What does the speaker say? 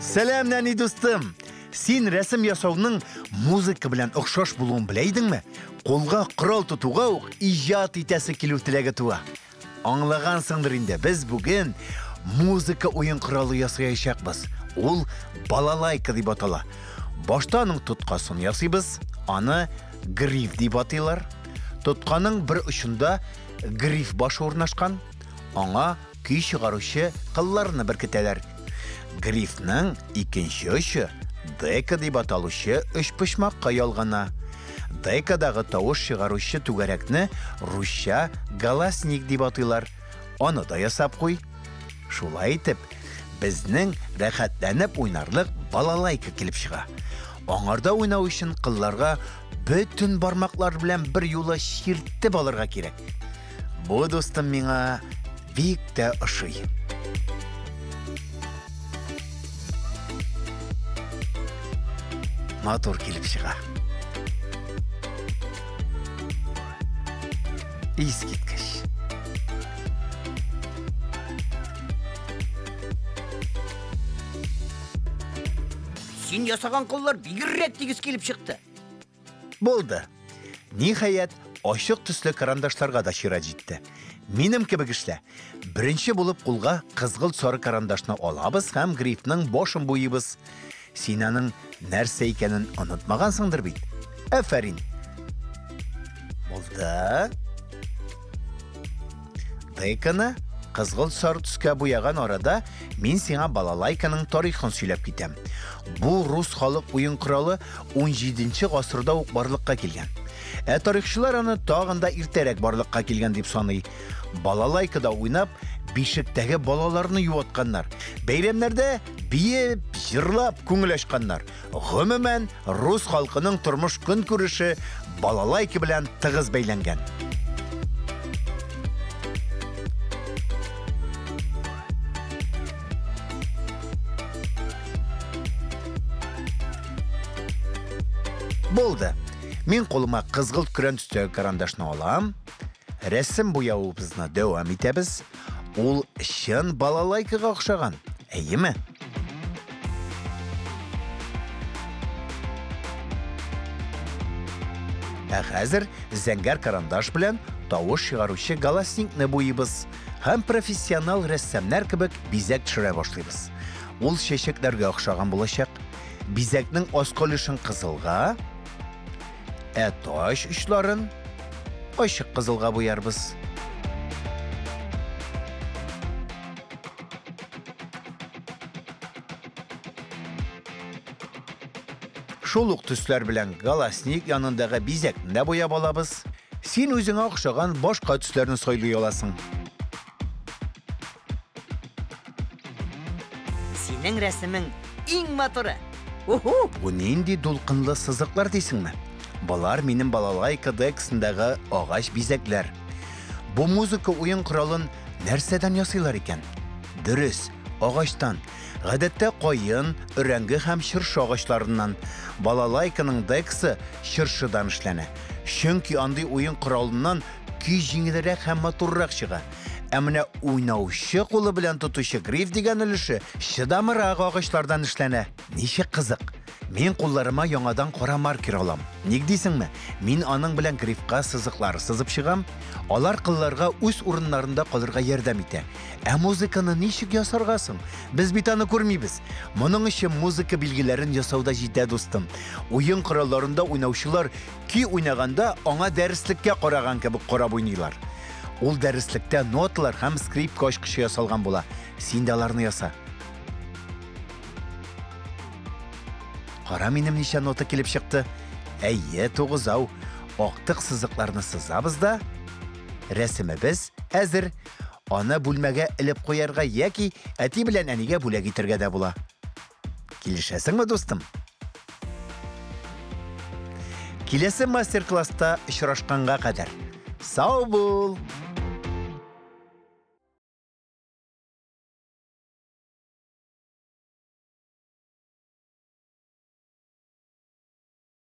Сәлем, нәни достым. Син рәсем ясауның музыка белән охшаш булуын беләйдеңме? Қолга құрал тотуга ук иҗат итәсе килү теләге туа. Аңлагансыңдыр инде, без бүген музыка уен коралы ясаячакбыз. Ул балалайка дип атала. Башта аның тоткасын ясыйбыз, аны гриф дип атыйлар. Тотканың бір ұшында гриф башы урнашкан, аңа көй чыгаручы кылларны беркетәләр. Грифның икенче ұшы дека дип аталучы өчпочмакка ялгана. Декадагы тавыш чыгаручы түгәрәкне русча галасник дип атыйлар. Аны да ясап куй. Шулай итеп, безнең рәхәтләнеп уйнарлык балалайка килеп чыга. Аңарда уйнау өчен кылларга бөтен бармаклар белән бер юлы чиртеп алырга кирәк. Бу достым миңа бик тә ошый. Матур килеп чыга. Искиткеч. Син ясаган кыллар бигрәк тигез килеп чыкты. Булды. Ниһаят, ашык төсле карандашларга да чира җитте. Минем кебек эшлә. Беренче булып кулга кызгылт сары карандашны алабыз һәм грифның башын буйыбыз. Син аның нәрсә икәнен онытмагансыңдыр бит. Афәрин. Булды. Деканы кызгылт сары төскә буяган арада мин сиңа балалайканың тарихын сөйләп китәм. Бу рус халык уен коралы 17нче гасырда ук барлыкка килгән. Тарихчылар аны тагын да иртәрәк барлыкка килгән дип саный. Балалайкада уйнап, бишектәге балаларны юатканнар. Бәйрәмнәрдә биеп, җырлап, күңел ачканнар. Гомумән, рус халкының тормыш көнкүреше балалайка белән тыгыз бәйләнгән. Булды. Мин қолыма кызгылт көрән төстәге карандашны алам. Рәсем буяуыбызны дәвам итәбез. Ул чын балалайкага охшаган. Әйеме? Хәзер зәңгәр карандаш белән тавыш чыгаручы галасникны буйыбыз. Һәм профессионал рәссамнар кебек бизәк төшерә башлыйбыз. Ул чәчәкләргә охшаган булачак. Бизәкнең аскалышын кызылга, таш очларын ачык кызылга буярбыз. Шул ук төсләр белән галасник янындагы бизәкне дә буяп алабыз. Син үзеңә охшаган башка төсләрне сайлый аласың. Синең рәсемең иң матуры. Бу нинди дулкынлы сызыклар дисеңме? Балар минем балалайка дексындагы агач бизәкләр. Бу музыка уен коралын нәрсәдән ясыйлар икән? Дөрес, агачтан. Гадәттә кайын, өрәңге һәм чыршы агачларыннан. Балалайканың дексы чыршыдан эшләнә. Чөнки андый уен коралыннан көй җиңелрәк һәм матуррак чыга. Ә менә уйнаучы кулы белән тотучы гриф дигән өлеше чыдамырак агачлардан эшләнә. Ничек кызык. Мин кулларыма яңадан кара маркер алам. Ник дисеңме? Мин аның белән грифка сызыклар сызып чыгам. Алар кылларга үз урыннарында калырга ярдәм итә. Ә музыканы ничек ясарга соң? Без бит аны күрмибез. Моның өчен музыка билгеләрен ясауда җитә достым. Уен коралларында уйнаучылар көй уйнаганда аңа дәреслеккә караган кебек карап уйныйлар. Ул дәреслектә ноталар һәм скрипка ачкычы ясалган була. Син дә аларны яса. Кара минем ничә нота килеп чыкты. Әйе, тугызау. Актык сызыкларны сызабыз да. Рәсемебез әзер. Аны бүлмәгә элеп куярга яки әти белән әнигә бүләк итәргә дә була. Килешәсеңме, достым? Киләсе мастер-класста очрашканга кадәр. Сау бул!